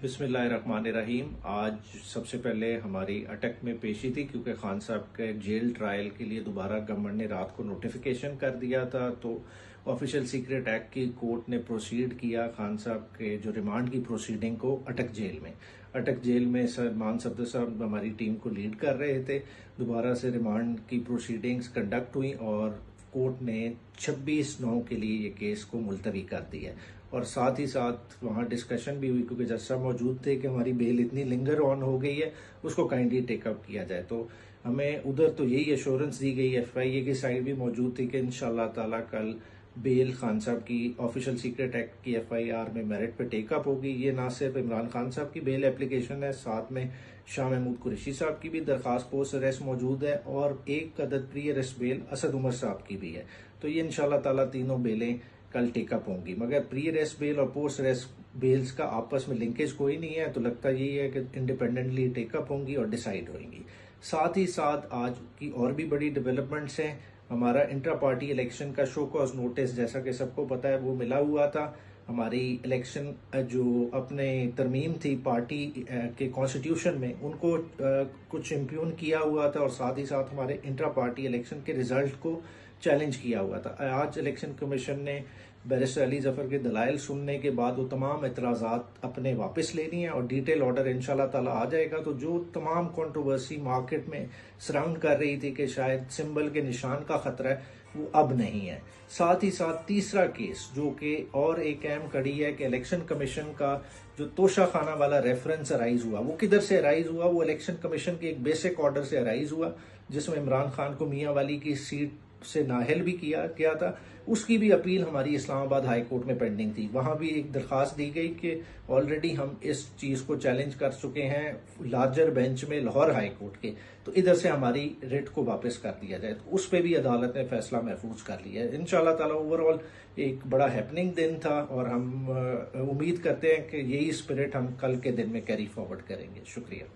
बिस्मिल्लाहिर्रहमानिर्रहीम। आज सबसे पहले हमारी अटक में पेशी थी क्योंकि खान साहब के जेल ट्रायल के लिए दोबारा गवर्नमेंट ने रात को नोटिफिकेशन कर दिया था, तो ऑफिशियल सीक्रेट एक्ट की कोर्ट ने प्रोसीड किया खान साहब के जो रिमांड की प्रोसीडिंग को अटक जेल में। अटक जेल में सलमान सफदर साहब हमारी टीम को लीड कर रहे थे। दोबारा से रिमांड की प्रोसीडिंग्स कंडक्ट हुई और कोर्ट ने 26/9 के लिए ये केस को मुलतवी कर दिया और साथ ही साथ वहाँ डिस्कशन भी हुई क्योंकि जज साहब मौजूद थे कि हमारी बेल इतनी लिंगर ऑन हो गई है, उसको काइंडली टेकअप किया जाए। तो हमें उधर तो यही एश्योरेंस दी गई, FIA की साइड भी मौजूद थी कि इंशाल्लाह ताला कल बेल खान साहब की ऑफिशियल सीक्रेट एक्ट की FIR में मेरिट पे टेकअप होगी। ये ना सिर्फ इमरान खान साहब की बेल एप्लीकेशन है, साथ में शाह महमूद कुरैशी साहब की भी दरखास्त पोस्ट अरेस्ट मौजूद है और एक अदद pre arrest bail Asad Umar साहब की भी है। तो ये इंशाल्लाह ताला तीनों बेलें कल टेकअप होंगी, मगर प्री अरेस्ट बेल और पोस्ट अरेस्ट बेल्स का आपस में लिंकेज कोई नहीं है, तो लगता यही है कि इंडिपेंडेंटली टेकअप होंगी और डिसाइड होंगी। साथ ही साथ आज की और भी बड़ी डेवलपमेंट्स हैं। हमारा इंट्रा पार्टी इलेक्शन का शो कॉज नोटिस, जैसा कि सबको पता है, वो मिला हुआ था। हमारी इलेक्शन जो अपने तरमीम थी पार्टी के कॉन्स्टिट्यूशन में, उनको कुछ इम्प्यून किया हुआ था और साथ ही साथ हमारे इंट्रा पार्टी इलेक्शन के रिजल्ट को चैलेंज किया हुआ था। आज इलेक्शन कमीशन ने बैरिस्टर अली जफर के दलाइल सुनने के बाद वो तमाम एतराज़ात अपने वापस ले लिए हैं और डिटेल ऑर्डर इंशाल्लाह ताला आ जाएगा। तो जो तमाम कंट्रोवर्सी मार्केट में सराउंड कर रही थी कि शायद सिंबल के निशान का खतरा है, वो अब नहीं है। साथ ही साथ तीसरा केस जो कि और एक अहम कड़ी है कि इलेक्शन कमीशन का जो तोशा खाना वाला रेफरेंस अराइज हुआ, वो किधर से अराइज हुआ? वो इलेक्शन कमीशन के एक बेसिक ऑर्डर से अराइज हुआ जिसमें इमरान खान को मियां वाली की सीट से नाहल भी किया गया था। उसकी भी अपील हमारी इस्लामाबाद हाई कोर्ट में पेंडिंग थी। वहां भी एक दरखास्त दी गई कि ऑलरेडी हम इस चीज को चैलेंज कर चुके हैं लार्जर बेंच में लाहौर हाई कोर्ट के, तो इधर से हमारी रिट को वापस कर दिया जाए। तो उस पर भी अदालत ने फैसला महफूज कर लिया है। इंशाल्लाह ताला ओवरऑल एक बड़ा हैपनिंग दिन था और हम उम्मीद करते हैं कि यही स्पिरिट हम कल के दिन में कैरी फॉरवर्ड करेंगे। शुक्रिया।